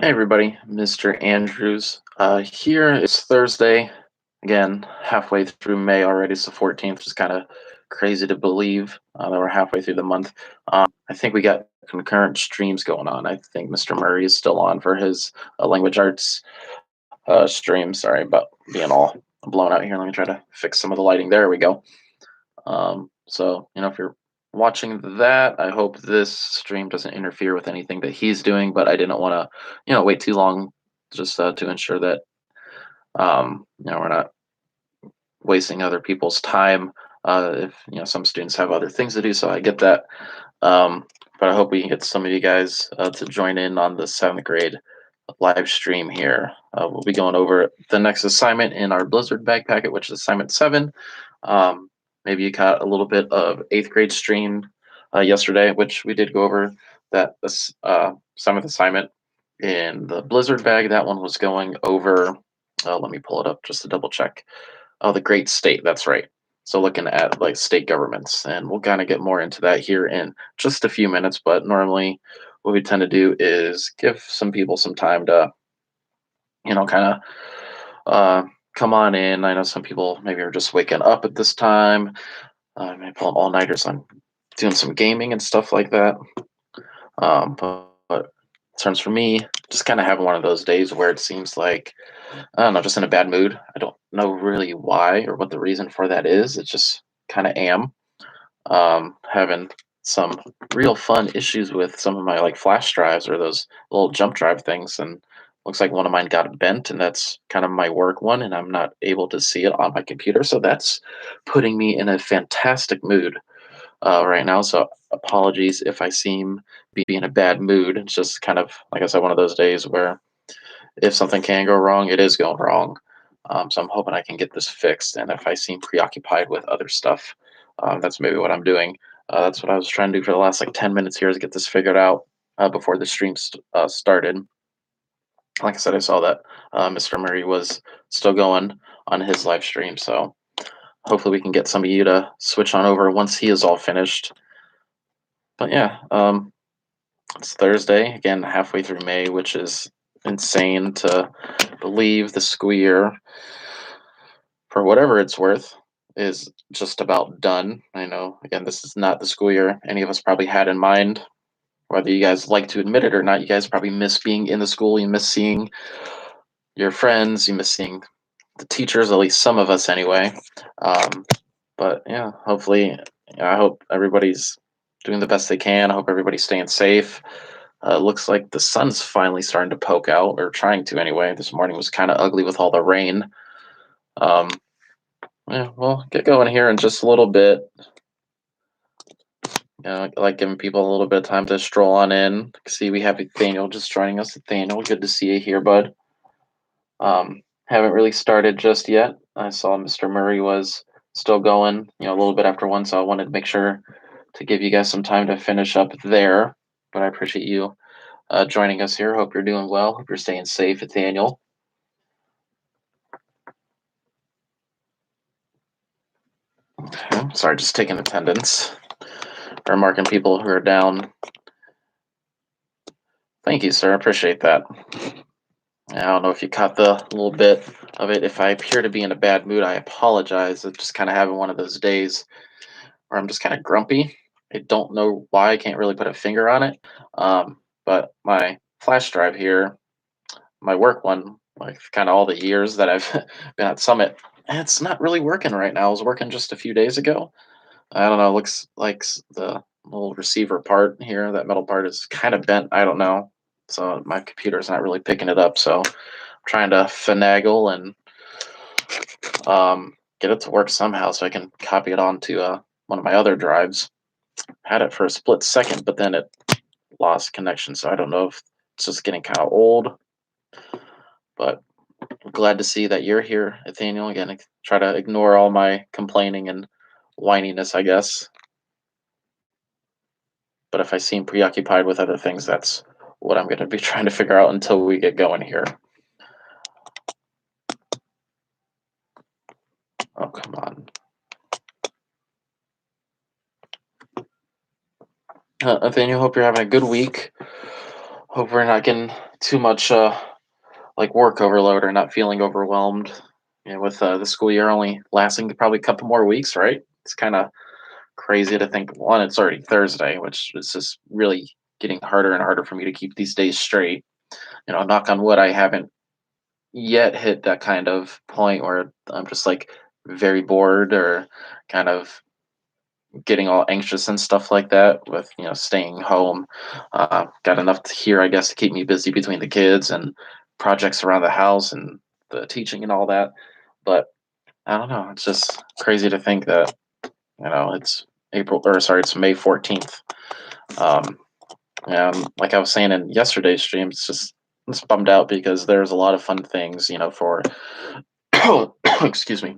Hey everybody, Mr. Andrews. Here it's Thursday. Again, halfway through May already. It's the 14th. Just kind of crazy to believe that we're halfway through the month. I think we got concurrent streams going on. I think Mr. Murray is still on for his language arts stream. Sorry about being all blown out here. Let me try to fix some of the lighting. There we go. If you're watching that, I hope this stream doesn't interfere with anything that he's doing, but I didn't want to, wait too long just to ensure that, we're not wasting other people's time. If, some students have other things to do, so I get that. Um, but I hope we can get some of you guys to join in on the seventh grade live stream here. We'll be going over the next assignment in our Blizzard bag packet, which is assignment 7. Um, Maybe you caught a little bit of eighth grade stream yesterday, which we did go over that seventh assignment in the Blizzard bag. That one was going over. Let me pull it up just to double check. Oh, the great state. That's right. So looking at like state governments, and we'll kind of get more into that here in just a few minutes. But normally, what we tend to do is give some people some time to, kind of come on in. I know some people maybe are just waking up at this time. I may pull them all nighters on doing some gaming and stuff like that. But in terms for me, just kind of having one of those days where it seems like I don't know, just in a bad mood. I don't know really why or what the reason for that is. It just kind of am. Having some real fun issues with some of my like flash drives or those little jump drive things, and looks like one of mine got bent, and that's kind of my work one, and I'm not able to see it on my computer. So that's putting me in a fantastic mood right now. So apologies if I seem be in a bad mood. It's just kind of like I said, one of those days where if something can go wrong, it is going wrong. So I'm hoping I can get this fixed. And if I seem preoccupied with other stuff, that's maybe what I'm doing. That's what I was trying to do for the last like 10 minutes here is get this figured out before the stream started. Like I said, I saw that Mr. Murray was still going on his live stream. So hopefully we can get some of you to switch on over once he is all finished. But yeah, it's Thursday, again, halfway through May, which is insane to believe the school year, for whatever it's worth, is just about done. I know, again, this is not the school year any of us probably had in mind. Whether you guys like to admit it or not, you guys probably miss being in the school. You miss seeing your friends. You miss seeing the teachers, at least some of us anyway. But yeah, hopefully, I hope everybody's doing the best they can. I hope everybody's staying safe. Looks like the sun's finally starting to poke out, or trying to anyway. This morning was kind of ugly with all the rain. Um, yeah, we'll get going here in just a little bit. Like giving people a little bit of time to stroll on in. See, we have Nathaniel just joining us. Nathaniel, good to see you here, bud. Haven't really started just yet. I saw Mr. Murray was still going, a little bit after 1, so I wanted to make sure to give you guys some time to finish up there. But I appreciate you joining us here. Hope you're doing well. Hope you're staying safe, Nathaniel. Okay, sorry, just taking attendance or marking people who are down. Thank you, sir. I appreciate that. I don't know if you caught the little bit of it. If I appear to be in a bad mood, I apologize. I'm just kind of having one of those days where I'm just kind of grumpy. I don't know why. I can't really put a finger on it. But my flash drive here, my work one, like kind of all the years that I've been at Summit, it's not really working right now. I was working just a few days ago. I don't know. It looks like the little receiver part here, that metal part is kind of bent. I don't know. So my computer's not really picking it up. So I'm trying to finagle and get it to work somehow so I can copy it onto one of my other drives. Had it for a split second, but then it lost connection. So I don't know if it's just getting kind of old. But I'm glad to see that you're here, Nathaniel. Again, I try to ignore all my complaining and whininess, I guess. But if I seem preoccupied with other things, that's what I'm going to be trying to figure out until we get going here. Oh, come on. Nathaniel, hope you're having a good week. Hope we're not getting too much like work overload or not feeling overwhelmed. With the school year only lasting probably a couple more weeks, right? It's kind of crazy to think. One, it's already Thursday, which is just really getting harder and harder for me to keep these days straight. Knock on wood, I haven't yet hit that kind of point where I'm just like very bored or kind of getting all anxious and stuff like that with staying home. Got enough here, I guess, to keep me busy between the kids and projects around the house and the teaching and all that. But I don't know. It's just crazy to think that it's it's May 14th. Um, and like I was saying in yesterday's stream, it's bummed out because there's a lot of fun things, for excuse me,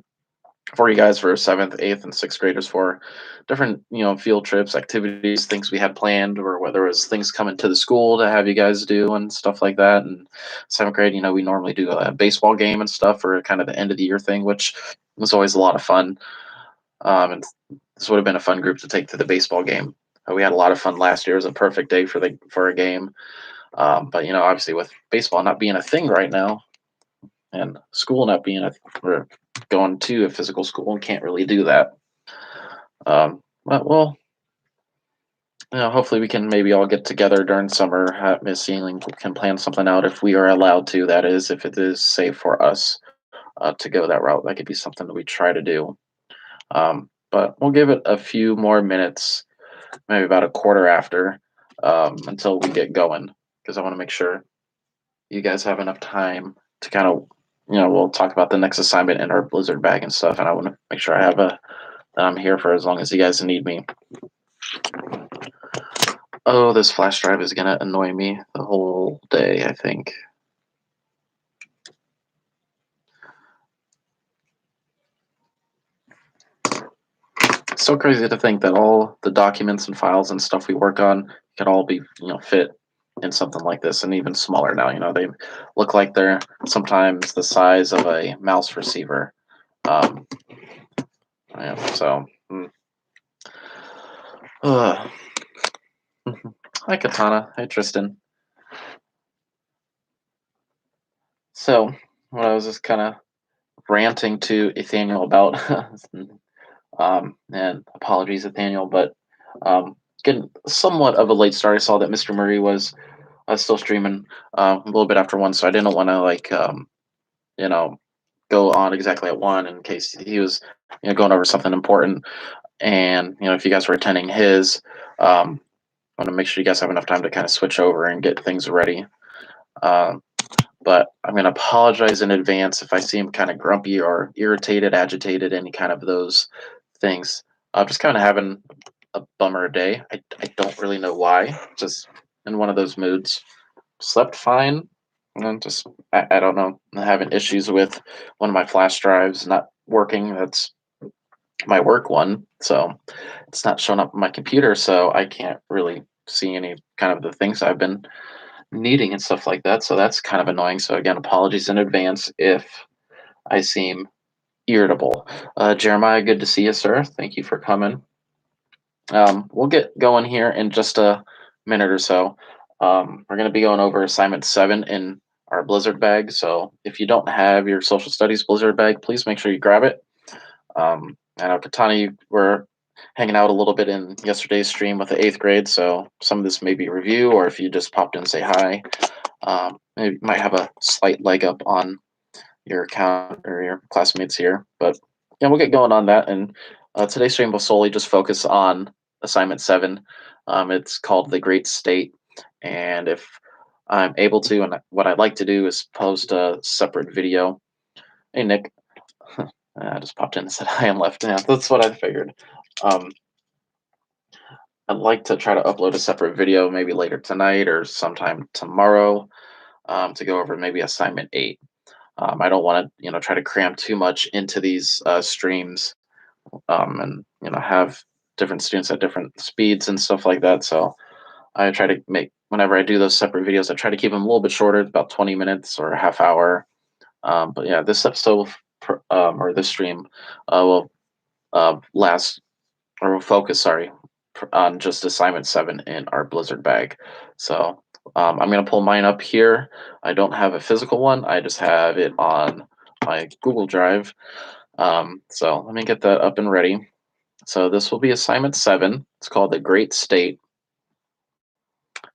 for you guys for seventh, eighth, and sixth graders for different, field trips, activities, things we had planned, or whether it was things coming to the school to have you guys do and stuff like that. And seventh grade, we normally do a baseball game and stuff for kind of the end of the year thing, which was always a lot of fun. And this would have been a fun group to take to the baseball game. We had a lot of fun last year. It was a perfect day for a game. But obviously with baseball not being a thing right now, and school not being we're going to a physical school and can't really do that. But well, hopefully we can maybe all get together during summer, Miss Sealing can plan something out if we are allowed to. That is, if it is safe for us to go that route, that could be something that we try to do. But we'll give it a few more minutes, maybe about a quarter after, until we get going, because I want to make sure you guys have enough time to kind of, we'll talk about the next assignment in our Blizzard bag and stuff, and I want to make sure that I'm here for as long as you guys need me. Oh, this flash drive is gonna annoy me the whole day, I think. It's so crazy to think that all the documents and files and stuff we work on could all be, fit in something like this, and even smaller now. They look like they're sometimes the size of a mouse receiver. Um, yeah, so. Hi, Katana. Hi, Tristan. So, what I was just kind of ranting to Nathaniel about, and apologies, Nathaniel, but getting somewhat of a late start. I saw that Mr. Murray was still streaming a little bit after 1, so I didn't want to you know, go on exactly at 1 in case he was going over something important. And if you guys were attending his, I want to make sure you guys have enough time to kind of switch over and get things ready. But I'm going to apologize in advance if I seem kind of grumpy or irritated, agitated, any kind of those things. I'm just kind of having a bummer day. I don't really know why. Just in one of those moods. Slept fine. And then just, I don't know. I'm having issues with one of my flash drives not working. That's my work one. So it's not showing up on my computer. So I can't really see any kind of the things I've been needing and stuff like that. So that's kind of annoying. So again, apologies in advance if I seem irritable. Jeremiah, good to see you, sir. Thank you for coming. We'll get going here in just a minute or so. We're going to be going over assignment 7 in our Blizzard bag. So if you don't have your social studies Blizzard bag, please make sure you grab it. I know Katana, you were hanging out a little bit in yesterday's stream with the 8th grade, so some of this may be review, or if you just popped in and say hi, maybe you might have a slight leg up on your account or your classmates here. But yeah, we'll get going on that. And today's stream will solely just focus on assignment 7. It's called The Great State. And if I'm able to, and what I'd like to do is post a separate video. Hey, Nick. I just popped in and said hi and left. Yeah, that's what I figured. Um, I'd like to try to upload a separate video maybe later tonight or sometime tomorrow to go over maybe assignment 8. I don't want to, try to cram too much into these streams and, have different students at different speeds and stuff like that. So I try to whenever I do those separate videos, I try to keep them a little bit shorter, about 20 minutes or a half hour. But yeah, this episode or this stream will last or will focus, sorry, on just assignment 7 in our Blizzard bag. So I'm going to pull mine up here. I don't have a physical one, I just have it on my Google Drive. So let me get that up and ready. So this will be assignment 7. It's called The Great State.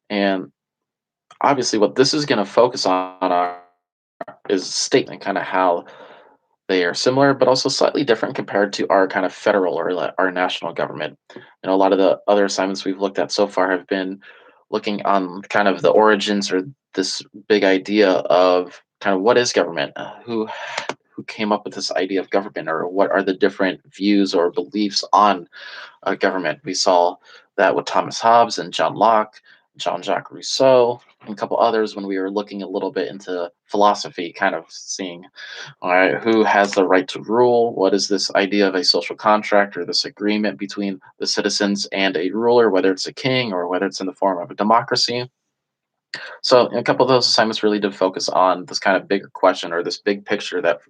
And obviously, what this is going to focus on is state and kind of how they are similar, but also slightly different compared to our kind of federal or our national government. A lot of the other assignments we've looked at so far have been looking on kind of the origins or this big idea of kind of what is government, who came up with this idea of government, or what are the different views or beliefs on government. We saw that with Thomas Hobbes and John Locke, Jean Jacques Rousseau, and a couple others when we were looking a little bit into philosophy, kind of seeing, all right, who has the right to rule? What is this idea of a social contract or this agreement between the citizens and a ruler, whether it's a king or whether it's in the form of a democracy? So a couple of those assignments really did focus on this kind of bigger question or this big picture that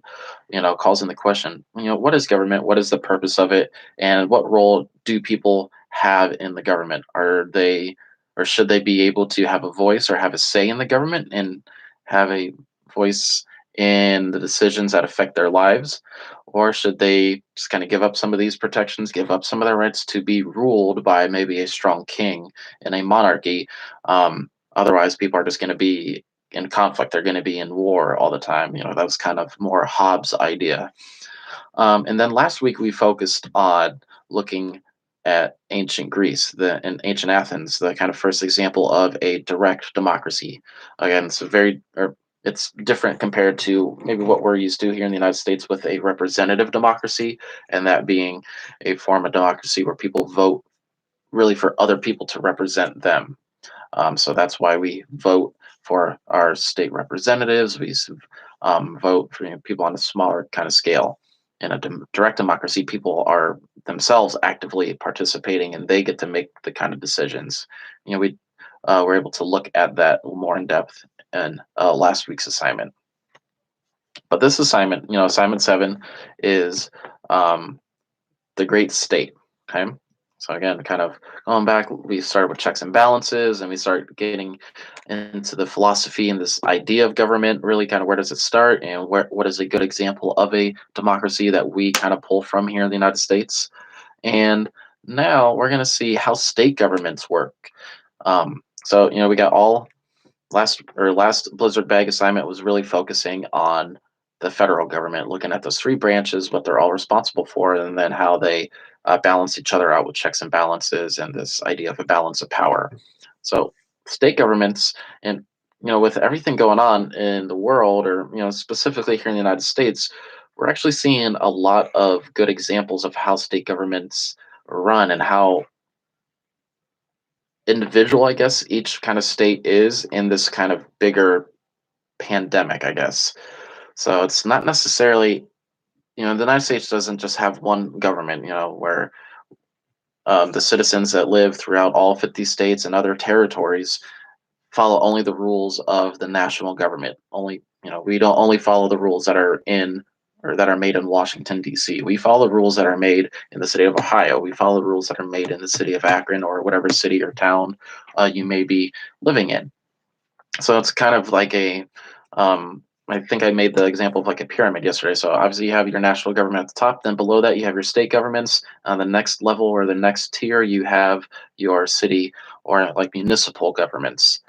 calls in the question, what is government? What is the purpose of it? And what role do people have in the government? Are they, or should they be able to have a voice or have a say in the government and have a voice in the decisions that affect their lives? Or should they just kind of give up some of these protections, give up some of their rights to be ruled by maybe a strong king in a monarchy? Otherwise, people are just going to be in conflict. They're going to be in war all the time. That was kind of more Hobbes' idea. And then last week we focused on looking at ancient Greece, in ancient Athens, the kind of first example of a direct democracy. Again, it's different compared to maybe what we're used to here in the United States with a representative democracy, and that being a form of democracy where people vote really for other people to represent them. So that's why we vote for our state representatives. Vote for people on a smaller kind of scale. In a direct democracy, people are themselves actively participating, and they get to make the kind of decisions. We were able to look at that more in depth in last week's assignment. But this assignment, assignment 7, is um, the great state. Okay. So again, kind of going back, we started with checks and balances, and we start getting into the philosophy and this idea of government. Really, kind of where does it start, and what is a good example of a democracy that we kind of pull from here in the United States. And now we're going to see how state governments work. So we got all last Blizzard Bag assignment was really focusing on the federal government, looking at those 3 branches, what they're all responsible for, and then how they balance each other out with checks and balances and this idea of a balance of power. So state governments, and with everything going on in the world, or specifically here in the United States, we're actually seeing a lot of good examples of how state governments run and how individual, I guess, each kind of state is in this kind of bigger pandemic, I guess. So it's not necessarily, the United States doesn't just have one government, where the citizens that live throughout all 50 states and other territories follow only the rules of the national government. We don't only follow the rules that are in or that are made in Washington, D.C. We follow the rules that are made in the city of Ohio. We follow the rules that are made in the city of Akron or whatever city or town you may be living in. So it's kind of like I think I made the example of like a pyramid yesterday. So obviously you have your national government at the top, then below that you have your state governments. On the next level or the next tier, you have your city or like municipal governments.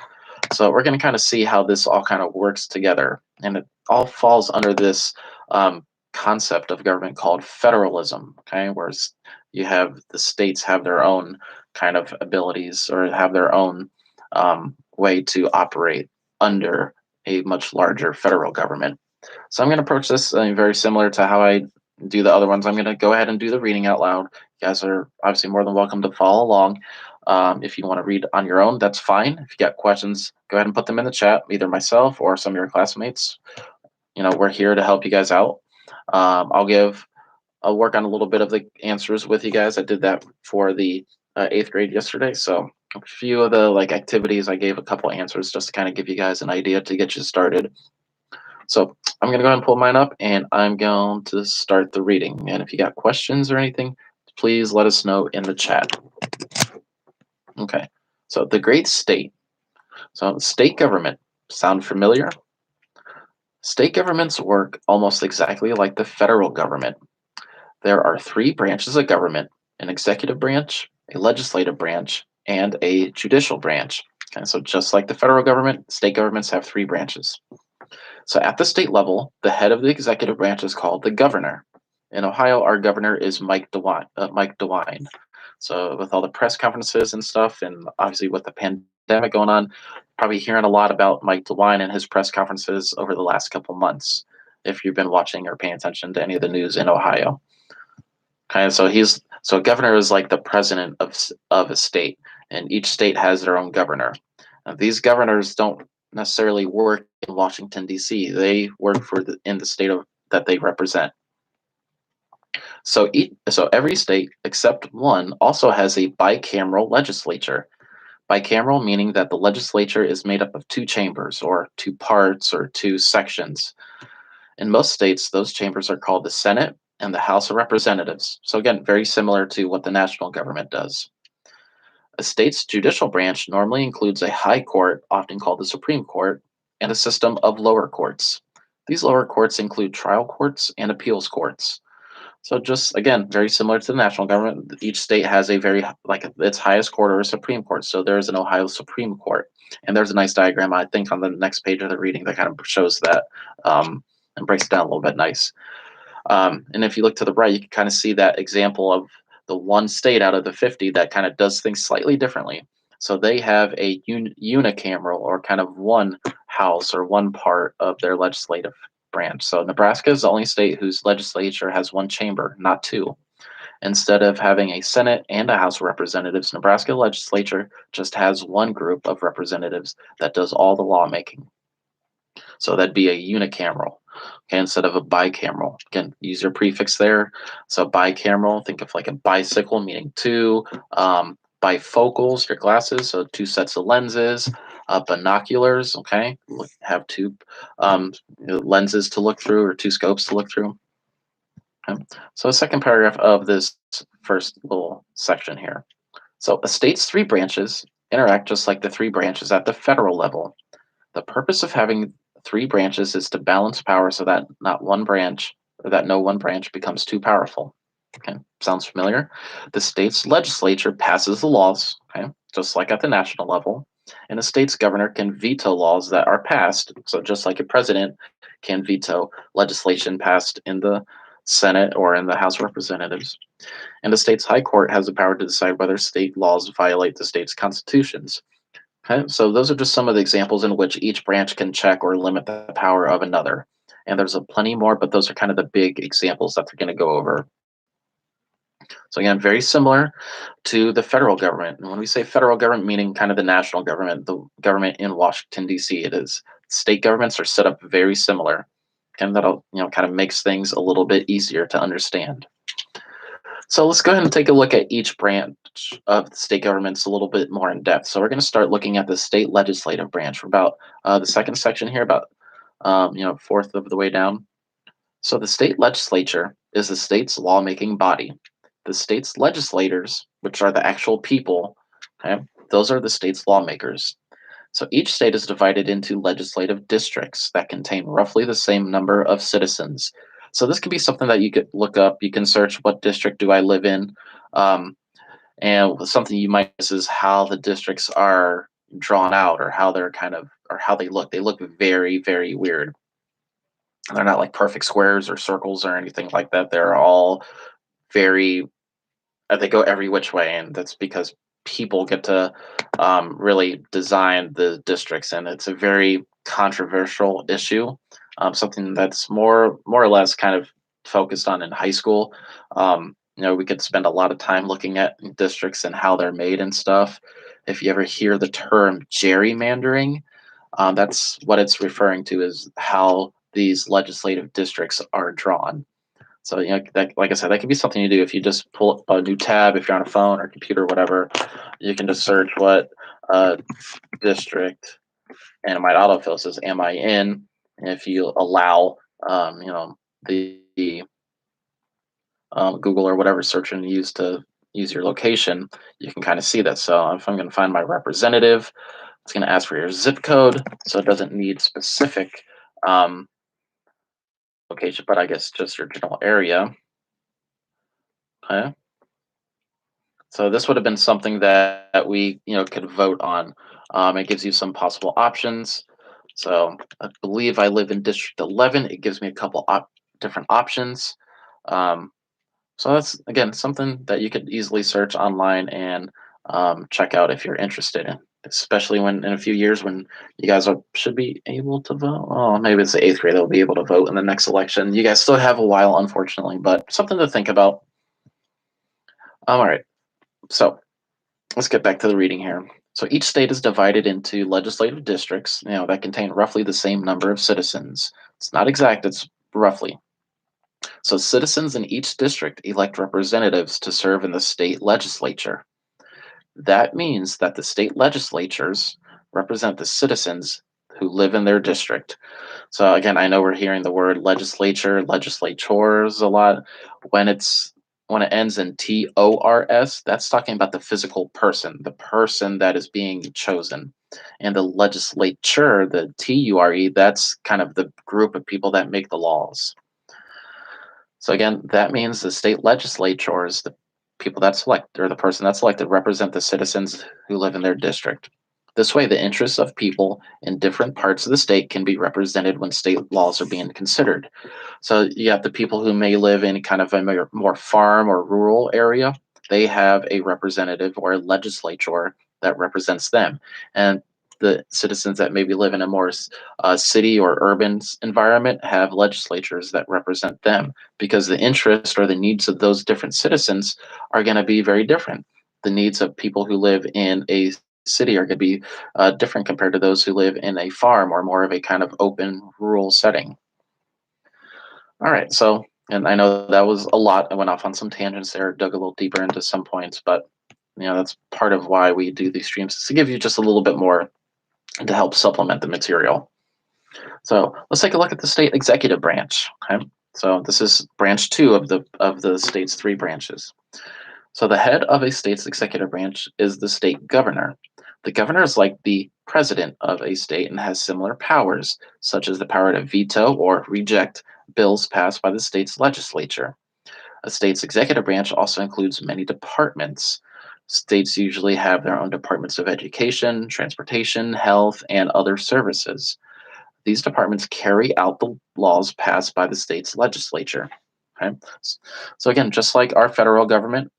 So we're going to kind of see how this all kind of works together, and it all falls under this concept of government called federalism. Okay, whereas you have the states have their own kind of abilities or have their own way to operate under a much larger federal government. So I'm going to approach this very similar to how I do the other ones. I'm going to go ahead and do the reading out loud. You guys are obviously more than welcome to follow along. If you want to read on your own, that's fine. If you got questions, go ahead and put them in the chat, either myself or some of your classmates. We're here to help you guys out. I'll work on a little bit of the answers with you guys. I did that for the 8th grade yesterday. So a few of the like activities, I gave a couple answers just to kind of give you guys an idea to get you started. So I'm going to go ahead and pull mine up, and I'm going to start the reading. And if you got questions or anything, please let us know in the chat. Okay. So the great state. So, state government, sound familiar? State governments work almost exactly like the federal government. There are three branches of government: an executive branch, a legislative branch, and a judicial branch. Okay, so, just like the federal government, state governments have three branches. So, at the state level, the head of the executive branch is called the governor. In Ohio, our governor is Mike DeWine. Mike DeWine. So, with all the press conferences and stuff, and obviously with the pandemic going on, probably hearing a lot about Mike DeWine and his press conferences over the last couple months. If you've been watching or paying attention to any of the news in Ohio, okay, so a governor is like the president of a state, and each state has their own governor. These governors don't necessarily work in Washington D.C. They work in the state that they represent. So every state except one also has a bicameral legislature. Bicameral meaning that the legislature is made up of two chambers, or two parts, or two sections. In most states, those chambers are called the Senate and the House of Representatives. So again, very similar to what the national government does. A state's judicial branch normally includes a high court, often called the Supreme Court, and a system of lower courts. These lower courts include trial courts and appeals courts. So just again, very similar to the national government, each state has a very like its highest court or a Supreme Court. So there's an Ohio Supreme Court, and there's a nice diagram I think on the next page of the reading that kind of shows that and breaks it down a little bit nice. And if you look to the right, you can kind of see that example of the one state out of the 50 that kind of does things slightly differently. So they have a unicameral, or kind of one house or one part of their legislative branch. So Nebraska is the only state whose legislature has one chamber, not two. Instead of having a Senate and a House of Representatives, Nebraska legislature just has one group of representatives that does all the lawmaking. So that'd be a unicameral, okay, instead of a bicameral. Again, use your prefix there. So bicameral, think of like a bicycle, meaning two. Bifocals, your glasses, so two sets of lenses. Binoculars, okay, have two lenses to look through, or two scopes to look through. Okay. So the second paragraph of this first little section here. So a state's three branches interact just like the three branches at the federal level. The purpose of having three branches is to balance power so that not one branch or that no one branch becomes too powerful. Okay, sounds familiar? The state's legislature passes the laws, okay, just like at the national level, and the state's governor can veto laws that are passed. So just like a president can veto legislation passed in the Senate or in the House of Representatives. And the state's high court has the power to decide whether state laws violate the state's constitutions. Okay, so those are just some of the examples in which each branch can check or limit the power of another. And there's a plenty more, but those are kind of the big examples that they're going to go over. So again, very similar to the federal government. And when we say federal government, meaning kind of the national government, the government in Washington D.C., it is. State governments are set up very similar, and that'll kind of makes things a little bit easier to understand. So let's go ahead and take a look at each branch of the state governments a little bit more in depth. So we're going to start looking at the state legislative branch. We're about the second section here, about fourth of the way down. So the state legislature is the state's lawmaking body. The state's legislators, which are the actual people, okay, those are the state's lawmakers. So each state is divided into legislative districts that contain roughly the same number of citizens. So this could be something that you could look up. You can search, what district do I live in? Um, and something you might miss is how the districts are drawn out, or how they're kind of, or how they look. They look very, very weird. They're not like perfect squares or circles or anything like that. They're all very, they go every which way. And that's because people get to really design the districts. And it's a very controversial issue, something that's more or less kind of focused on in high school. We could spend a lot of time looking at districts and how they're made and stuff. If you ever hear the term gerrymandering, that's what it's referring to, is how these legislative districts are drawn. So, that, like I said, that could be something you do if you just pull up a new tab, if you're on a phone or computer or whatever. You can just search what district, and it might autofill says, "Am I in?" And if you allow, the Google or whatever search engine you use to use your location, you can kind of see that. So if I'm going to find my representative, It's going to ask for your zip code, so it doesn't need specific um, location, but I guess just your general area. Okay. So this would have been something that we, could vote on. It gives you some possible options. So I believe I live in District 11. It gives me a couple different options. Um, so that's again something that you could easily search online and check out if you're interested in. Especially when in a few years when you guys should be able to vote. Oh, maybe it's the eighth grade they'll be able to vote in the next election. You guys still have a while, unfortunately, but something to think about. All right, so let's get back to the reading here. So each state is divided into legislative districts, that contain roughly the same number of citizens. It's not exact, it's roughly. So citizens in each district elect representatives to serve in the state legislature. That means that the state legislatures represent the citizens who live in their district. So again, I know we're hearing the word legislature, legislators a lot. When it's when it ends in TORS, that's talking about the physical person, the person that is being chosen. And the legislature, the TURE, that's kind of the group of people that make the laws. So again, that means the state legislatures, the people that select or the person that's selected represent the citizens who live in their district. This way, the interests of people in different parts of the state can be represented when state laws are being considered. So you have the people who may live in kind of a more farm or rural area. They have a representative or a legislature that represents them. And the citizens that maybe live in a more city or urban environment have legislatures that represent them because the interest or the needs of those different citizens are going to be very different. The needs of people who live in a city are going to be different compared to those who live in a farm or more of a kind of open rural setting. All right, so and I know that was a lot. I went off on some tangents there, dug a little deeper into some points, but that's part of why we do these streams is to give you just a little bit more and to help supplement the material. So let's take a look at the state executive branch. Okay, so this is branch two of the state's three branches. So the head of a state's executive branch is the state governor. The governor is like the president of a state and has similar powers, such as the power to veto or reject bills passed by the state's legislature. A state's executive branch also includes many departments. States usually have their own departments of education, transportation, health, and other services. These departments carry out the laws passed by the state's legislature. Okay? So, again, just like our federal government,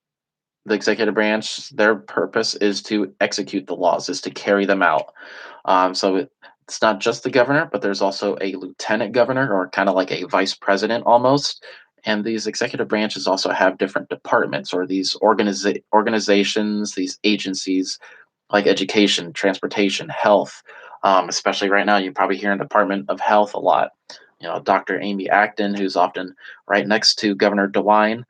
the executive branch, their purpose is to execute the laws, is to carry them out. It's not just the governor, but there's also a lieutenant governor or kind of like a vice president almost. And these executive branches also have different departments or these organizations, these agencies like education, transportation, health. Especially right now, you probably hear in Department of Health a lot. Dr. Amy Acton, who's often right next to Governor DeWine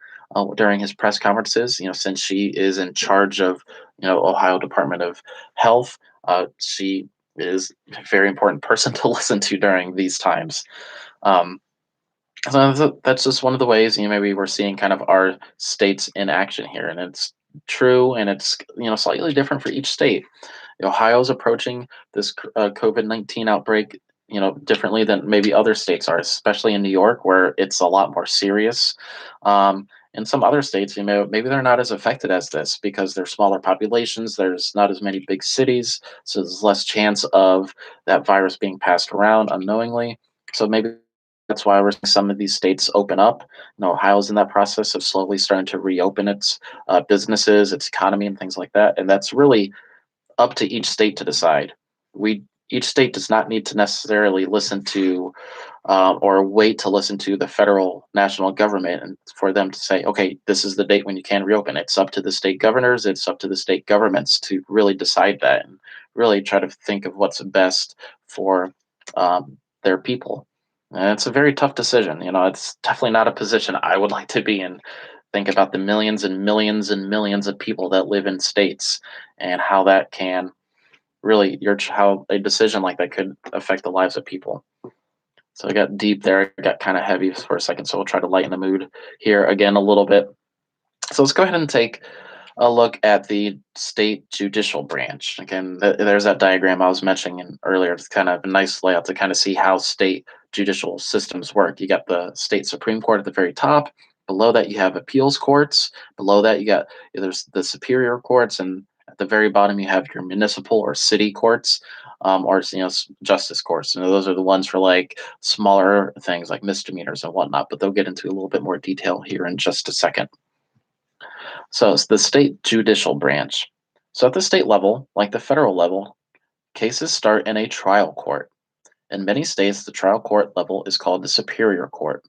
during his press conferences. Since she is in charge of Ohio Department of Health, she is a very important person to listen to during these times. Um, so that's just one of the ways maybe we're seeing kind of our states in action here, and it's true, and it's slightly different for each state. Ohio's approaching this COVID-19 outbreak, differently than maybe other states are, especially in New York, where it's a lot more serious. In some other states, maybe they're not as affected as this because they're smaller populations. There's not as many big cities, so there's less chance of that virus being passed around unknowingly. So maybe that's why we're seeing some of these states open up. Ohio's in that process of slowly starting to reopen its businesses, its economy, and things like that. And that's really up to each state to decide. We Each state does not need to necessarily listen to or wait to listen to the federal national government and for them to say, okay, this is the date when you can reopen. It's up to the state governors. It's up to the state governments to really decide that and really try to think of what's best for their people. And it's a very tough decision. It's definitely not a position I would like to be in. Think about the millions and millions and millions of people that live in states and how that can really how a decision like that could affect the lives of people. So I got deep there, I got kind of heavy for a second, so we'll try to lighten the mood here again a little bit. So let's go ahead and take a look at the state judicial branch. Again, there's that diagram I was mentioning earlier. It's kind of a nice layout to kind of see how state judicial systems work. You got the state Supreme Court at the very top. Below that, you have appeals courts. Below that, you got there's the superior courts, and at the very bottom, you have your municipal or city courts, or justice courts. And those are the ones for like smaller things like misdemeanors and whatnot. But they'll get into a little bit more detail here in just a second. So it's the state judicial branch. So at the state level, like the federal level, cases start in a trial court. In many states, the trial court level is called the superior court.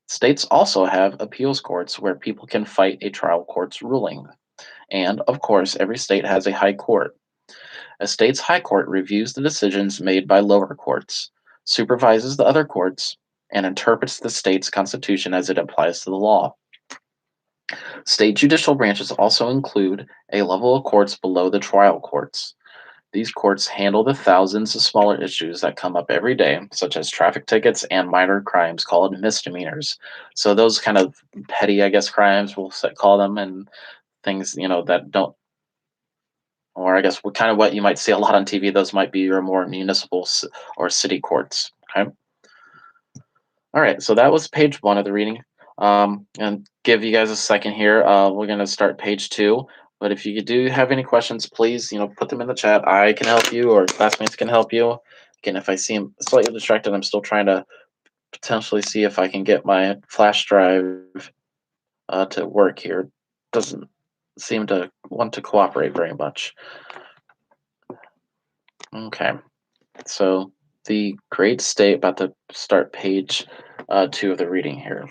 States also have appeals courts where people can fight a trial court's ruling. And, of course, every state has a high court. A state's high court reviews the decisions made by lower courts, supervises the other courts, and interprets the state's constitution as it applies to the law. State judicial branches also include a level of courts below the trial courts. These courts handle the thousands of smaller issues that come up every day, such as traffic tickets and minor crimes called misdemeanors. So those kind of petty, I guess, crimes we'll call them, and things that don't, or I guess what kind of what you might see a lot on TV. Those might be your more municipal or city courts. Okay. All right, so that was page one of the reading. And give you guys a second here. We're gonna start page two. But if you do have any questions, please, put them in the chat. I can help you, or classmates can help you. Again, if I seem slightly distracted, I'm still trying to potentially see if I can get my flash drive to work here. Doesn't seem to want to cooperate very much. Okay, so the great state, about to start page two of the reading here.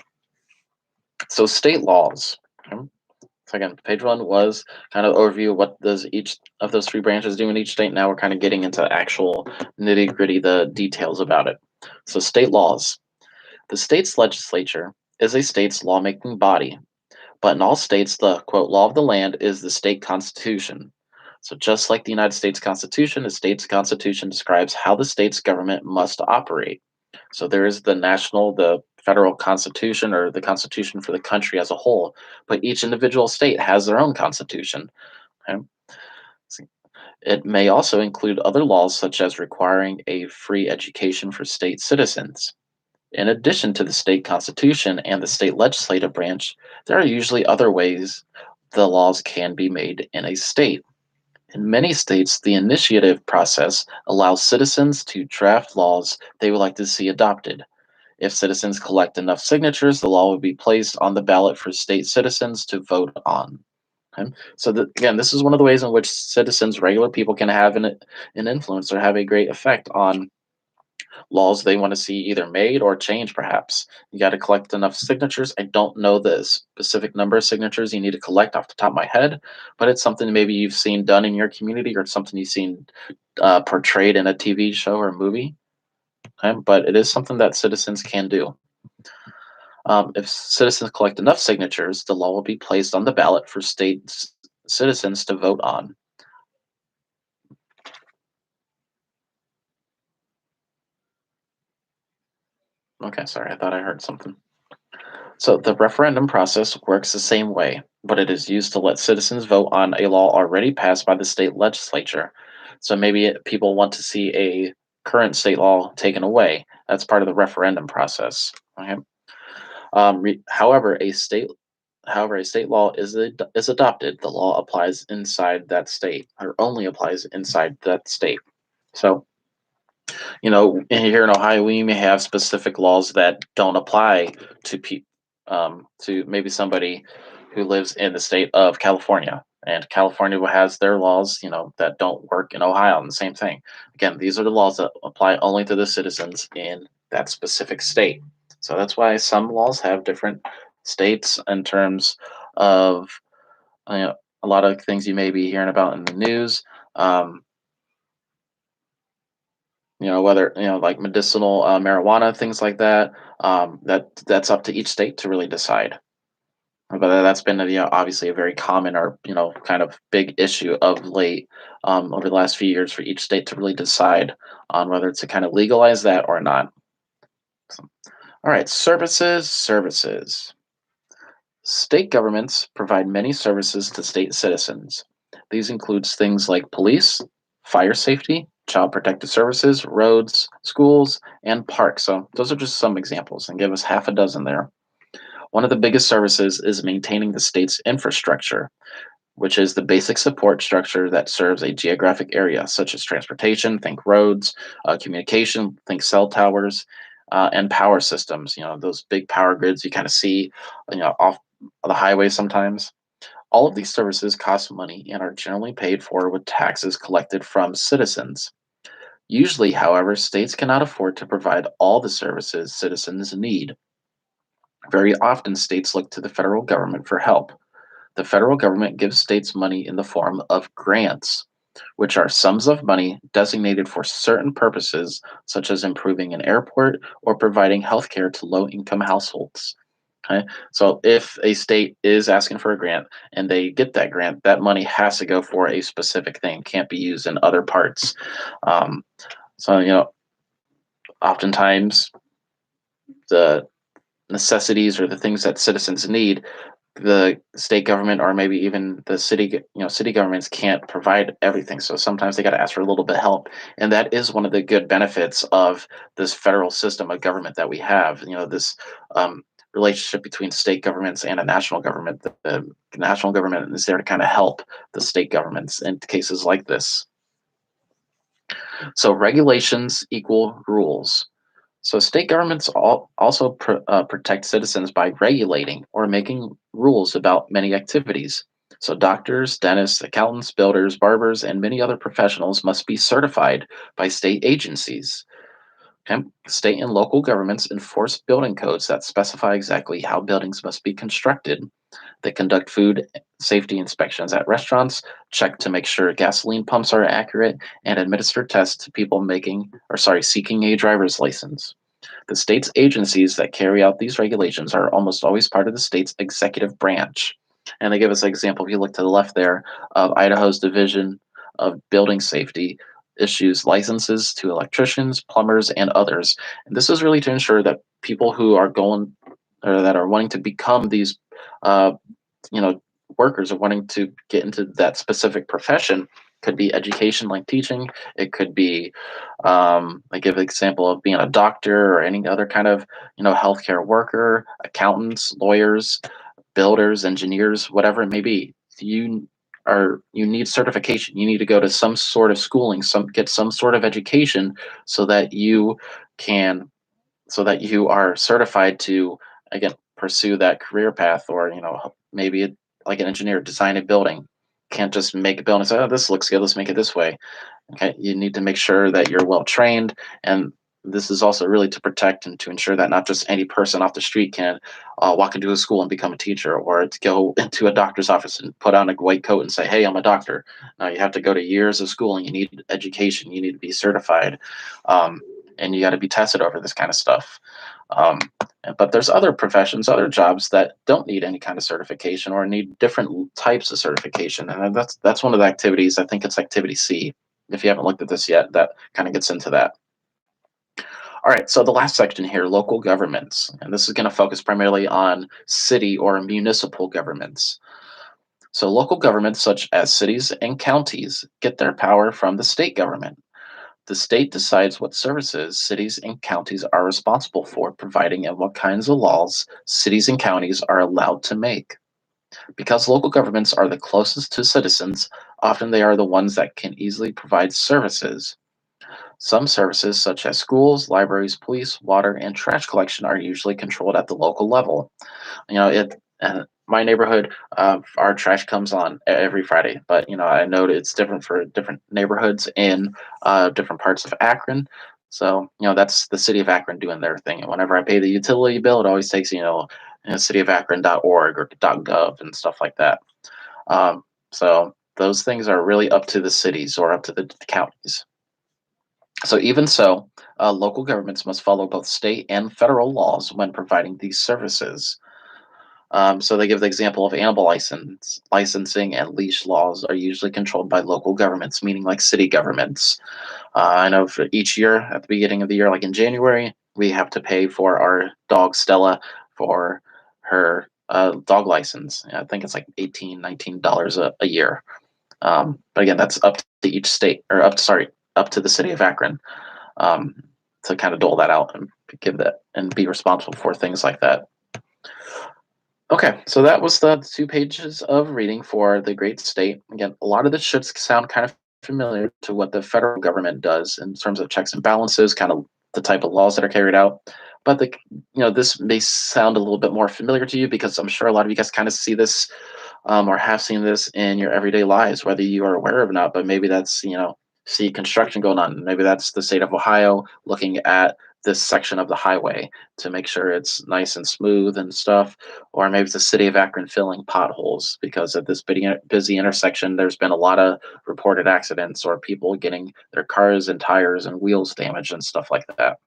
So state laws. Okay. So again, page one was kind of overview of what does each of those three branches do in each state. Now we're kind of getting into actual nitty gritty, the details about it. So state laws. The state's legislature is a state's lawmaking body, but in all states, the quote law of the land is the state constitution. So just like the United States Constitution, the state's constitution describes how the state's government must operate. So there is the federal constitution, or the constitution for the country as a whole, but each individual state has their own constitution. Okay? It may also include other laws, such as requiring a free education for state citizens. In addition to the state constitution and the state legislative branch, there are usually other ways the laws can be made in a state. In many states, the initiative process allows citizens to draft laws they would like to see adopted. If citizens collect enough signatures, the law will be placed on the ballot for state citizens to vote on. Okay? So, again, this is one of the ways in which citizens, regular people, can have an influence or have a great effect on laws they want to see either made or changed, perhaps. You got to collect enough signatures. I don't know the specific number of signatures you need to collect off the top of my head, but it's something maybe you've seen done in your community, or it's something you've seen portrayed in a TV show or movie. Okay? But it is something that citizens can do. If citizens collect enough signatures, the law will be placed on the ballot for state citizens to vote on. Okay, sorry, I thought I heard something. So the referendum process works the same way, but it is used to let citizens vote on a law already passed by the state legislature. So maybe people want to see a current state law taken away. That's part of the referendum process. Okay. However, a state law is adopted. The law applies inside that state, or only applies inside that state. So, here in Ohio, we may have specific laws that don't apply to people, to maybe somebody who lives in the state of California, and California has their laws, that don't work in Ohio, and the same thing. Again, these are the laws that apply only to the citizens in that specific state. So that's why some laws have different states in terms of, a lot of things you may be hearing about in the news. Um, whether like medicinal marijuana, things like that. That's up to each state to really decide. But that's been obviously a very common, or kind of big issue of late, over the last few years, for each state to really decide on whether to kind of legalize that or not. So, all right, services. State governments provide many services to state citizens. These includes things like police, fire safety, child protective services, roads, schools, and parks. So those are just some examples and give us half a dozen there. One of the biggest services is maintaining the state's infrastructure, which is the basic support structure that serves a geographic area, such as transportation, think roads, communication, think cell towers, and power systems. Those big power grids you kind of see, off the highway sometimes. All of these services cost money and are generally paid for with taxes collected from citizens. Usually, however, states cannot afford to provide all the services citizens need. Very often, states look to the federal government for help. The federal government gives states money in the form of grants, which are sums of money designated for certain purposes, such as improving an airport or providing health care to low income households. Okay. So if a state is asking for a grant and they get that grant, that money has to go for a specific thing, can't be used in other parts. Um, so, oftentimes the necessities or the things that citizens need, the state government or maybe even the city governments can't provide everything. So sometimes they got to ask for a little bit of help, and that is one of the good benefits of this federal system of government that we have. This relationship between state governments and a national government. The national government is there to kind of help the state governments in cases like this. So regulations equal rules. So state governments also protect citizens by regulating or making rules about many activities. So doctors, dentists, accountants, builders, barbers, and many other professionals must be certified by state agencies. Okay? State and local governments enforce building codes that specify exactly how buildings must be constructed. They conduct food safety inspections at restaurants, check to make sure gasoline pumps are accurate, and administer tests to people seeking a driver's license. The state's agencies that carry out these regulations are almost always part of the state's executive branch. And they give us an example. If you look to the left there, of Idaho's Division of Building Safety issues licenses to electricians, plumbers, and others. And this is really to ensure that people who are going or that are wanting to become these, uh, you know, workers or wanting to get into that specific profession. Could be education like teaching. It could be, I give an example of being a doctor or any other kind of, healthcare worker, accountants, lawyers, builders, engineers, whatever it may be. You need certification. You need to go to some sort of schooling, get some sort of education so that can you are certified to, again, pursue that career path, or maybe like an engineer design a building. Can't just make a building and say, oh, this looks good, let's make it this way. Okay, you need to make sure that you're well trained, and this is also really to protect and to ensure that not just any person off the street can walk into a school and become a teacher, or to go into a doctor's office and put on a white coat and say, "Hey, I'm a doctor." Now you have to go to years of schooling. You need education. You need to be certified, um, and you got to be tested over this kind of stuff. Um, but there's other professions, other jobs that don't need any kind of certification or need different types of certification, and that's one of the activities. I think it's activity C. If you haven't looked at this yet, that kind of gets into that. All right, so the last section here, local governments, and this is going to focus primarily on city or municipal governments. So local governments, such as cities and counties, get their power from the state government. The state decides what services cities and counties are responsible for providing and what kinds of laws cities and counties are allowed to make. Because local governments are the closest to citizens, often they are the ones that can easily provide services. Some services, such as schools, libraries, police, water, and trash collection, are usually controlled at the local level. My neighborhood, our trash comes on every Friday, but I know that it's different for different neighborhoods in different parts of Akron. So that's the city of Akron doing their thing. And whenever I pay the utility bill, it always takes cityofakron.org or .gov and stuff like that. So those things are really up to the cities or up to the counties. So even so, local governments must follow both state and federal laws when providing these services. So they give the example of animal licensing and leash laws are usually controlled by local governments, meaning like city governments. I know for each year at the beginning of the year, like in January, we have to pay for our dog Stella for her dog license. I think it's like $18, $19 a year. But again, that's up to each state, or up to the city of Akron, um, to kind of dole that out and give that and be responsible for things like that. Okay, so that was the 2 pages of reading for the great state. Again, a lot of this should sound kind of familiar to what the federal government does in terms of checks and balances, kind of the type of laws that are carried out. But this may sound a little bit more familiar to you because I'm sure a lot of you guys kind of see this, or have seen this in your everyday lives, whether you are aware of it or not. But maybe that's, see construction going on. Maybe that's the state of Ohio looking at this section of the highway to make sure it's nice and smooth and stuff. Or maybe it's the city of Akron filling potholes because at this busy intersection, there's been a lot of reported accidents or people getting their cars and tires and wheels damaged and stuff like that.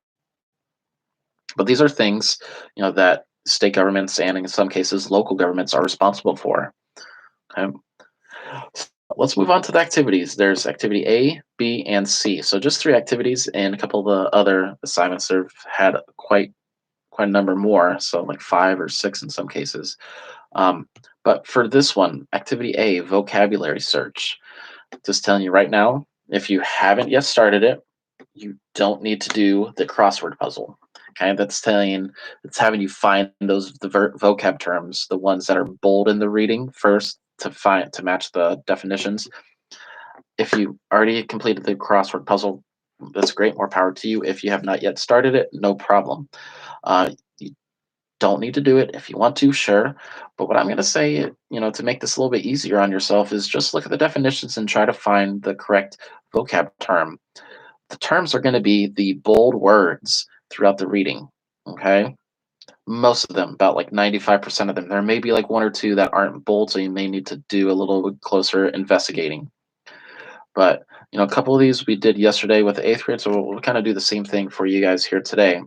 But these are things, that state governments and in some cases local governments are responsible for. Okay. So let's move on to the activities. There's activity A, B, and C. So just 3 activities, and a couple of the other assignments have had quite a number more. So like 5 or 6 in some cases. Um, but for this one, activity A, vocabulary search. Just telling you right now, if you haven't yet started it, you don't need to do the crossword puzzle. Okay, it's having you find the vocab terms, the ones that are bold in the reading first to match the definitions. If you already completed the crossword puzzle, that's great. More power to you. If you have not yet started it, no problem. You don't need to do it. If you want to, sure. But what I'm going to say, to make this a little bit easier on yourself, is just look at the definitions and try to find the correct vocab term. The terms are going to be the bold words throughout the reading. Okay. Most of them, about like 95% of them. There may be like 1 or 2 that aren't bold, so you may need to do a little bit closer investigating. But a couple of these we did yesterday with the 8th grade, so we'll kind of do the same thing for you guys here today.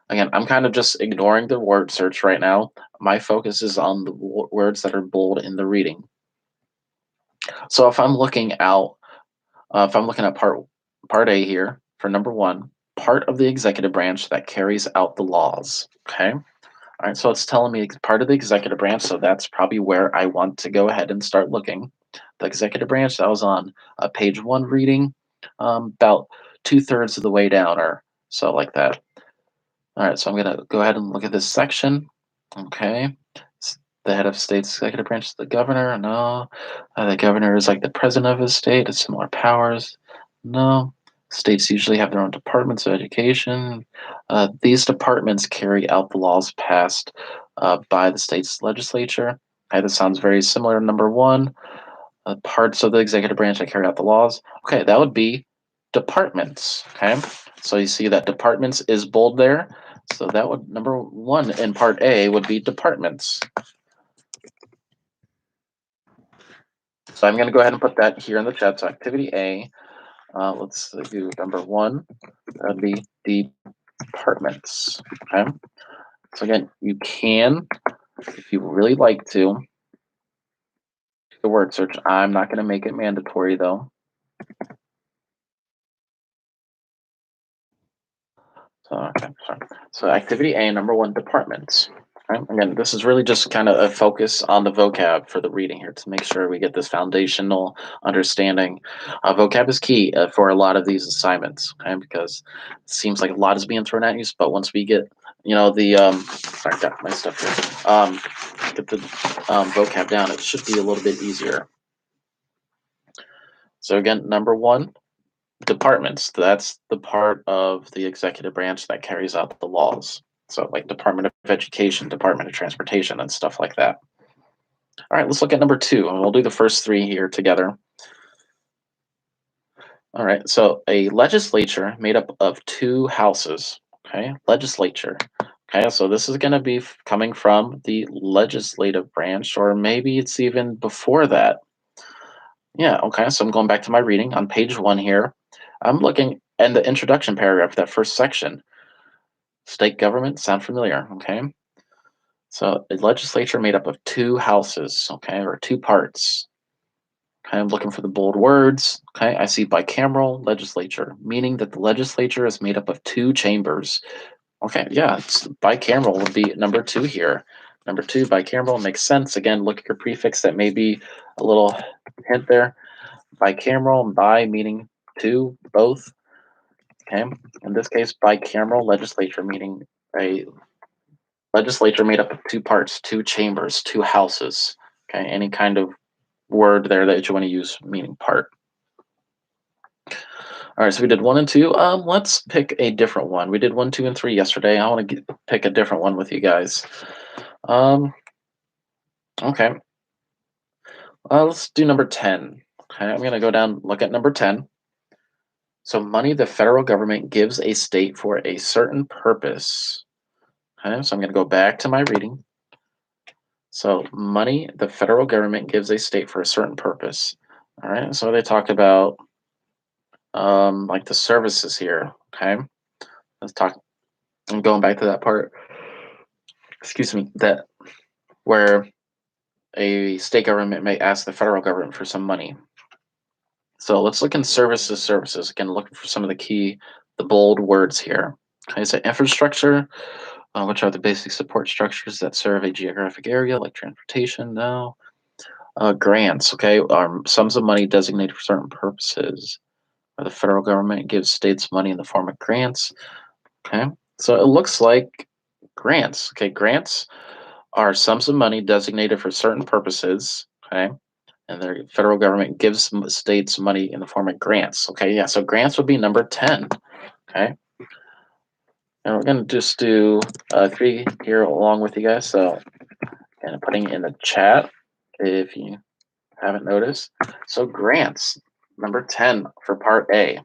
Again, I'm kind of just ignoring the word search right now. My focus is on the words that are bold in the reading. So if I'm looking at part A here for number 1, part of the executive branch that carries out the laws. Okay. All right. So it's telling me it's part of the executive branch. So that's probably where I want to go ahead and start looking. The executive branch, that was on page 1 reading, about 2/3 of the way down or so like that. All right, so I'm going to go ahead and look at this section. Okay. The head of state's executive branch is the governor. No. The governor is like the president of his state. It's similar powers. No. States usually have their own departments of education. These departments carry out the laws passed by the state's legislature. Okay, this sounds very similar to number 1. Parts of the executive branch that carry out the laws. Okay, that would be departments. Okay, so you see that departments is bold there. So that would number 1 in part A would be departments. So I'm going to go ahead and put that here in the chat. So activity A, let's do number 1. That would be departments. Okay. So again, you can, if you really like to, the word search. I'm not going to make it mandatory though. So, okay, sorry. So activity A, number 1, departments. Right? Again, this is really just kind of a focus on the vocab for the reading here to make sure we get this foundational understanding. Vocab is key for a lot of these assignments, okay? Because it seems like a lot is being thrown at you, but once we get, sorry, I got my stuff here. Get the vocab down, it should be a little bit easier. So again, number 1, departments. That's the part of the executive branch that carries out the laws. So like Department of Education, Department of Transportation, and stuff like that. All right, let's look at number 2, and we'll do the first 3 here together. All right, so a legislature made up of 2 houses. Okay, legislature. Okay, so this is going to be coming from the legislative branch, or maybe it's even before that. Yeah, okay, so I'm going back to my reading on page 1 here. I'm looking in the introduction paragraph, that first section. State government, sound familiar? Okay. So a legislature made up of 2 houses, okay, or 2 parts. Okay, I'm looking for the bold words. Okay, I see bicameral legislature, meaning that the legislature is made up of 2 chambers. Okay, yeah, it's bicameral would be number 2 here. Number 2, bicameral makes sense. Again, look at your prefix. That may be a little hint there. Bicameral, bi meaning two, both. Okay. In this case, bicameral legislature meaning a legislature made up of two parts, two chambers, two houses. Okay. Any kind of word there that you want to use meaning part. All right, so we did 1 and 2. Let's pick a different one. We did 1, 2, and 3 yesterday. I want to pick a different one with you guys. Okay. Let's do number 10. Okay, I'm gonna go down, look at number 10. So money the federal government gives a state for a certain purpose. Okay, so I'm gonna go back to my reading. So money the federal government gives a state for a certain purpose. All right, so they talk about like the services here. Okay, let's talk. I'm going back to that part. Excuse me. That where a state government may ask the federal government for some money. So let's look in services. Again, looking for some of the bold words here. Okay, so infrastructure, which are the basic support structures that serve a geographic area, like transportation. No. Grants, okay, are sums of money designated for certain purposes. Where the federal government gives states money in the form of grants. Okay, so it looks like grants. Okay, grants are sums of money designated for certain purposes. Okay, and the federal government gives states money in the form of grants. Okay, yeah, so grants would be number 10. Okay, and we're going to just do 3 here along with you guys. So, and putting in the chat if you haven't noticed. So, grants, number 10 for part A.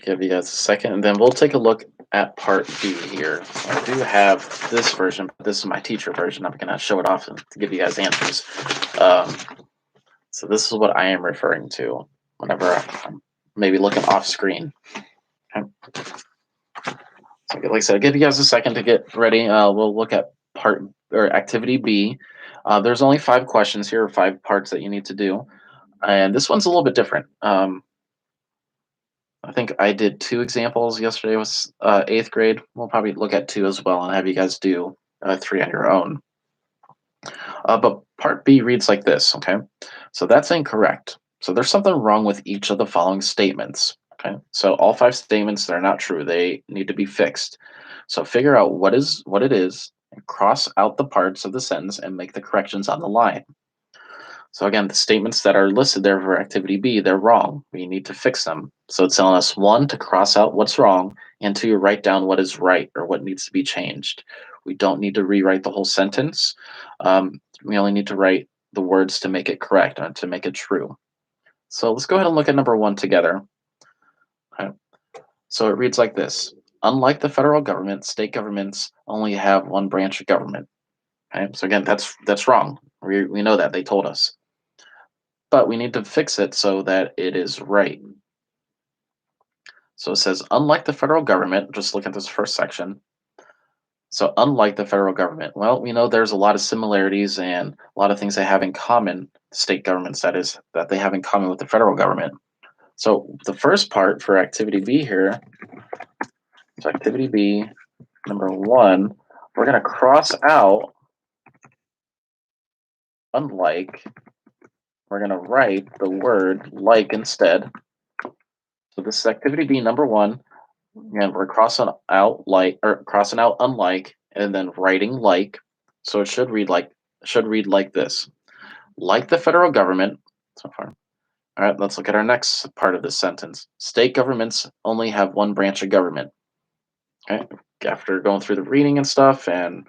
Give you guys a second, and then we'll take a look at part B here. I do have this version, but this is my teacher version. I'm going to show it off to give you guys answers. So this is what I am referring to whenever I'm maybe looking off screen. Okay. So like I said, I'll give you guys a second to get ready. We'll look at part or activity B. There's only 5 questions here, 5 parts that you need to do, and this one's a little bit different. I think I did 2 examples yesterday. Was 8th grade. We'll probably look at 2 as well and have you guys do 3 on your own. But part B reads like this. Okay, so that's incorrect. So there's something wrong with each of the following statements. Okay, so all 5 statements, they're not true. They need to be fixed. So figure out what it is, and cross out the parts of the sentence and make the corrections on the line. So again, the statements that are listed there for activity B, they're wrong. We need to fix them. So it's telling us 1, to cross out what's wrong, and 2, write down what is right or what needs to be changed. We don't need to rewrite the whole sentence. We only need to write the words to make it correct and to make it true. So let's go ahead and look at number 1 together. Okay. So it reads like this. Unlike the federal government, state governments only have one branch of government. Okay. So again, that's wrong. We know that. They told us. But we need to fix it so that it is right. So it says, unlike the federal government, just look at this first section. So unlike the federal government, well, we know there's a lot of similarities and a lot of things they have in common, state governments, that is, that they have in common with the federal government. So the first part for activity B here, so activity B, number 1, we're going to cross out unlike. We're going to write the word like instead. So this is activity B, number 1. And we're crossing out unlike, and then writing like. So it should read like this. Like the federal government, so far. All right, let's look at our next part of this sentence. State governments only have one branch of government. Okay. After going through the reading and stuff and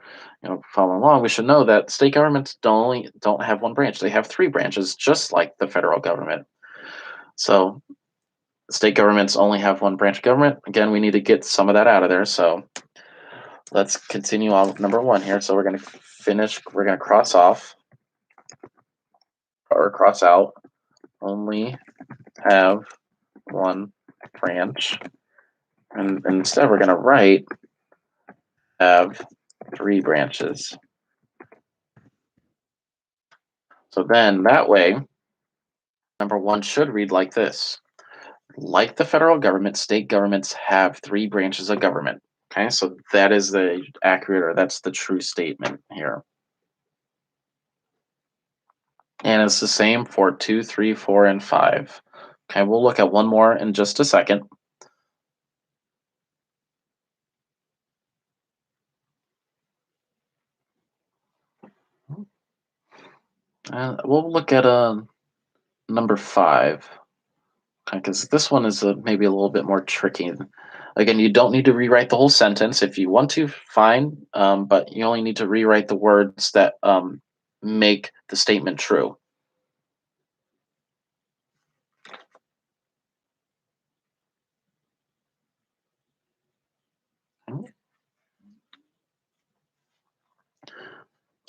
following along, we should know that state governments don't have one branch. They have 3 branches, just like the federal government. So state governments only have one branch of government. Again, we need to get some of that out of there. So let's continue on with number 1 here. So we're going to cross off or cross out only have one branch. And instead we're going to write have 3 branches. So then that way, Number one should read like this. Like the federal government, state governments have three branches of government. Okay, so that is the accurate or that's the true statement here. And it's the same for 2, 3, 4, and 5. Okay, we'll look at one more in just a second. We'll look at number 5. Okay, because this one is maybe a little bit more tricky. Again, you don't need to rewrite the whole sentence. If you want to, fine, but you only need to rewrite the words that make the statement true.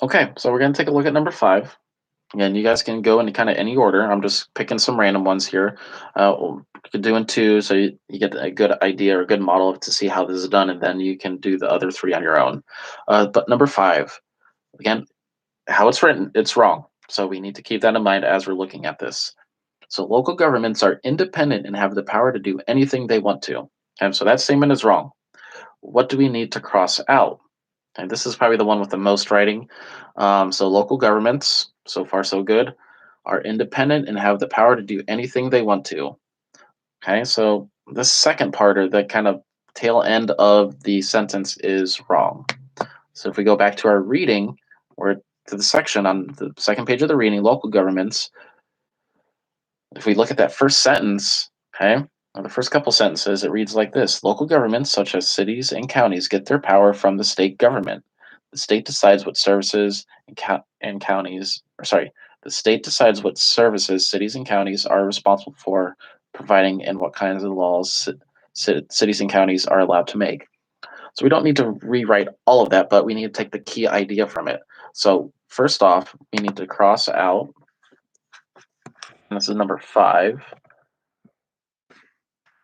Okay, so we're going to take a look at number 5. Again, you guys can go in kind of any order. I'm just picking some random ones here. You could do in two, so you get a good idea or a good model to see how this is done, and then you can do the other 3 on your own. But number 5, again, how it's written, it's wrong. So we need to keep that in mind as we're looking at this. So local governments are independent and have the power to do anything they want to. And so that statement is wrong. What do we need to cross out? And this is probably the one with the most writing. So local governments, so far so good, are independent and have the power to do anything they want to. Okay, so this second part or the kind of tail end of the sentence is wrong. So if we go back to our reading or to the section on the second page of the reading, local governments, if we look at that first sentence, okay, or the first couple sentences, it reads like this. Local governments, such as cities and counties, get their power from the state government. The state decides what services and counties, or sorry, the state decides what services cities and counties are responsible for providing and what kinds of laws cities and counties are allowed to make. So we don't need to rewrite all of that, but we need to take the key idea from it. So first off, we need to cross out, and this is number 5.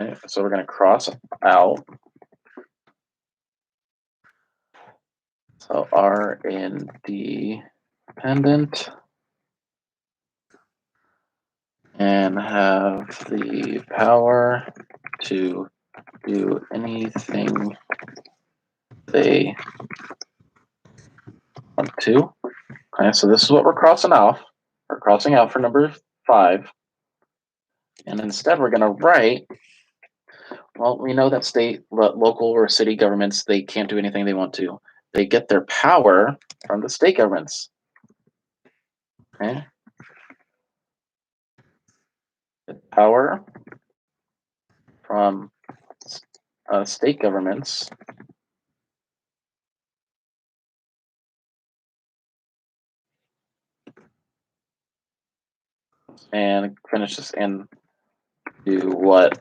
Okay, so we're going to cross out. So are independent and have the power to do anything they want to. Okay, so this is what we're crossing off. We're crossing out for number 5. And instead we're going to write, well, we know that state, local, or city governments, they can't do anything they want to. They get their power from the state governments. Okay? The power from state governments and finish this and do what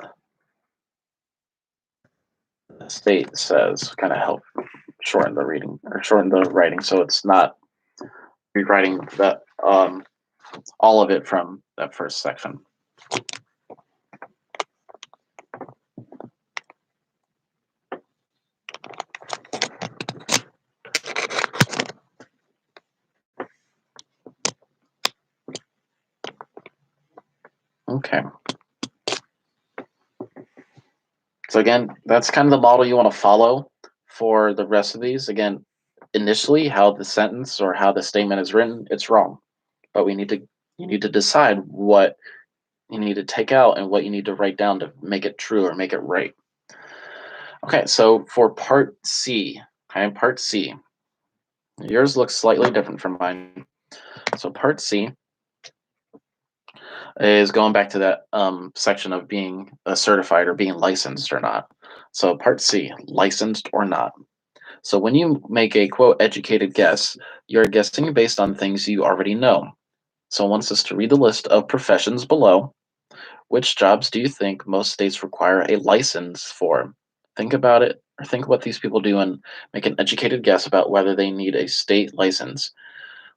the state says. Kind of help shorten the reading or shorten the writing, so it's not rewriting that all of it from that first section. Okay. So again, that's kind of the model you want to follow for the rest of these. Again, initially, how the sentence or how the statement is written, it's wrong. But you need to decide what you need to take out and what you need to write down to make it true or make it right. Okay, so for part C, okay, part C, yours looks slightly different from mine. So part C is going back to that section of being certified or being licensed or not. So part C, licensed or not. So when you make a quote educated guess, you're guessing based on things you already know. So it wants us to read the list of professions below. Which jobs do you think most states require a license for? Think about it, or think what these people do and make an educated guess about whether they need a state license.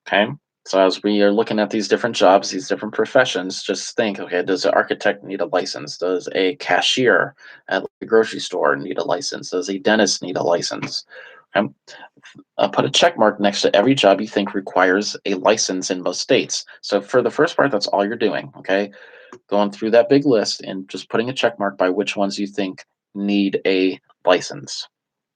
Okay? So as we are looking at these different jobs, these different professions, just think, okay, does an architect need a license? Does a cashier at the grocery store need a license? Does a dentist need a license? Okay? Put a check mark next to every job you think requires a license in most states. So for the first part, that's all you're doing, okay? going through that big list and just putting a check mark by which ones you think need a license.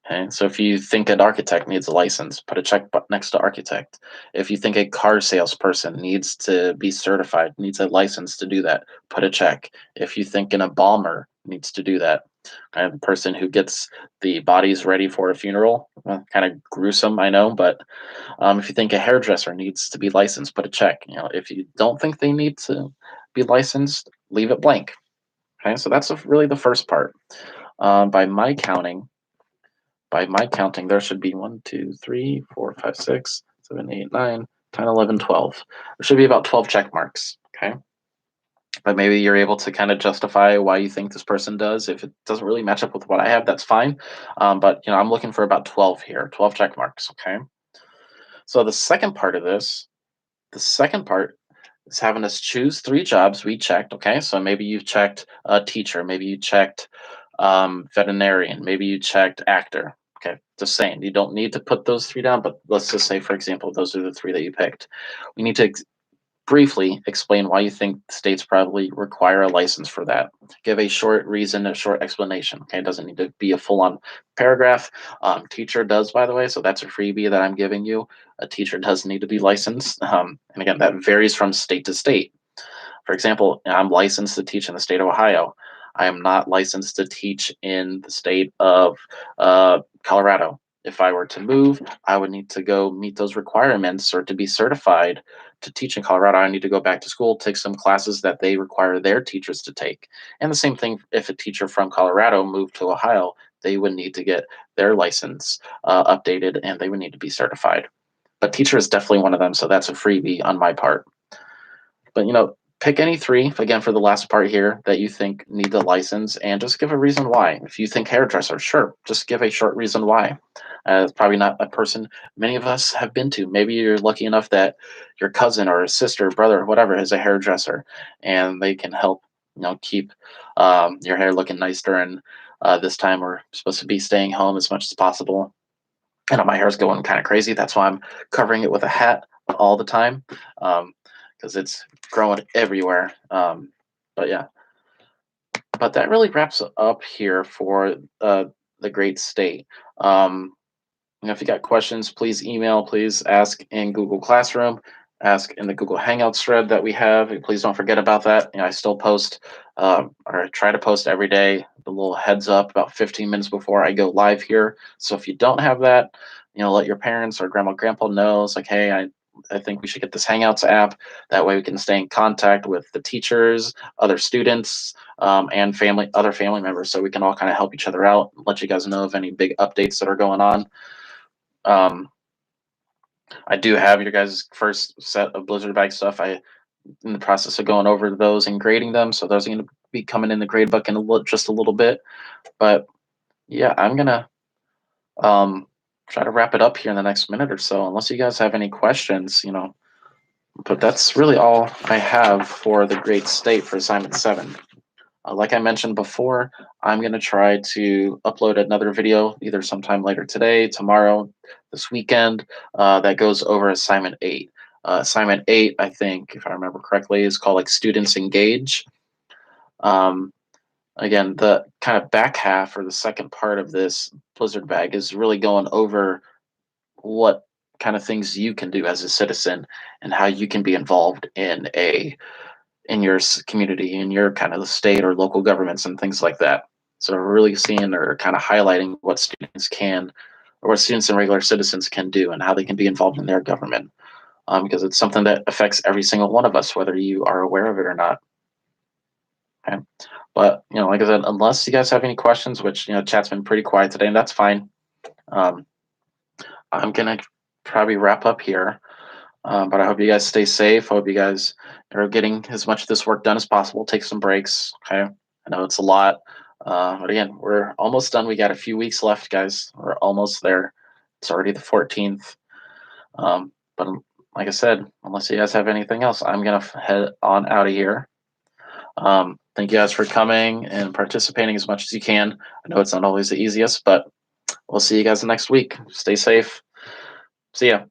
Okay, so if you think an architect needs a license, put a check next to architect. If you think a car salesperson needs to be certified, needs a license to do that, put a check. If you think an embalmer needs to do that, kind of the person who gets the bodies ready for a funeral, kind of gruesome, I know, but if you think a hairdresser needs to be licensed, put a check. If you don't think they need to be licensed, leave it blank. Okay, so that's really the first part. By my counting, there should be 1, 2, 3, 4, 5, 6, 7, 8, 9, 10, 11, 12. There should be about 12 check marks. Okay. But maybe you're able to kind of justify why you think this person does. If it doesn't really match up with what I have, that's fine. But I'm looking for about 12 here, 12 check marks. Okay. So the second part is having us choose 3 jobs we checked. Okay. So maybe you've checked teacher, maybe you checked veterinarian, maybe you checked actor. Okay, just saying, you don't need to put those 3 down, but let's just say, for example, those are the 3 that you picked. We need to briefly explain why you think states probably require a license for that. Give a short reason, a short explanation. Okay, it doesn't need to be a full-on paragraph. Teacher does, by the way, so that's a freebie that I'm giving you. A teacher does need to be licensed, and again, that varies from state to state. For example, I'm licensed to teach in the state of Ohio. I am not licensed to teach in the state of Colorado. If I were to move, I would need to go meet those requirements, or to be certified to teach in Colorado, I need to go back to school, take some classes that they require their teachers to take. And the same thing if a teacher from Colorado moved to Ohio, they would need to get their license updated, and they would need to be certified. But teacher is definitely one of them, so that's a freebie on my part. But pick any 3 again for the last part here that you think need the license, and just give a reason why. If you think hairdresser, sure, just give a short reason why. It's probably not a person many of us have been to. Maybe you're lucky enough that your cousin or sister, brother, whatever, is a hairdresser, and they can help keep your hair looking nice during this time. We're supposed to be staying home as much as possible. I know my hair's going kind of crazy. That's why I'm covering it with a hat all the time. Because it's growing everywhere. But yeah, but that really wraps up here for the great state. Um, if you got questions, please email, please ask in Google Classroom, ask in the Google Hangouts thread that we have. Please don't forget about that. I still post, or I try to post every day, the little heads up about 15 minutes before I go live here. So if you don't have that, let your parents or grandma, grandpa know. It's like, hey, I think we should get this Hangouts app. That way we can stay in contact with the teachers, other students, and other family members, so we can all kind of help each other out, let you guys know of any big updates that are going on. I do have your guys' first set of Blizzard bag stuff. I in the process of going over those and grading them, so those are going to be coming in the grade book in just a little bit. But yeah, I'm gonna try to wrap it up here in the next minute or so, unless you guys have any questions. But that's really all I have for the great state for assignment 7. Like I mentioned before, I'm going to try to upload another video either sometime later today, tomorrow, this weekend, that goes over assignment 8. Assignment 8, I think, if I remember correctly, is called like Students Engage. Um, Again, the kind of back half or the second part of this Blizzard bag is really going over what kind of things you can do as a citizen and how you can be involved in your community, in your kind of the state or local governments and things like that. So we're really seeing or kind of highlighting what students can, or what students and regular citizens can do, and how they can be involved in their government, because it's something that affects every single one of us, whether you are aware of it or not. Okay, but like I said, unless you guys have any questions, which chat's been pretty quiet today, and that's fine. Um, I'm gonna probably wrap up here. But I hope you guys stay safe. I hope you guys are getting as much of this work done as possible. Take some breaks. Okay. I know it's a lot. But again, we're almost done. We got a few weeks left, guys. We're almost there. It's already the 14th. But like I said, unless you guys have anything else, I'm going to head on out of here. Thank you guys for coming and participating as much as you can. I know it's not always the easiest, but we'll see you guys next week. Stay safe. See ya.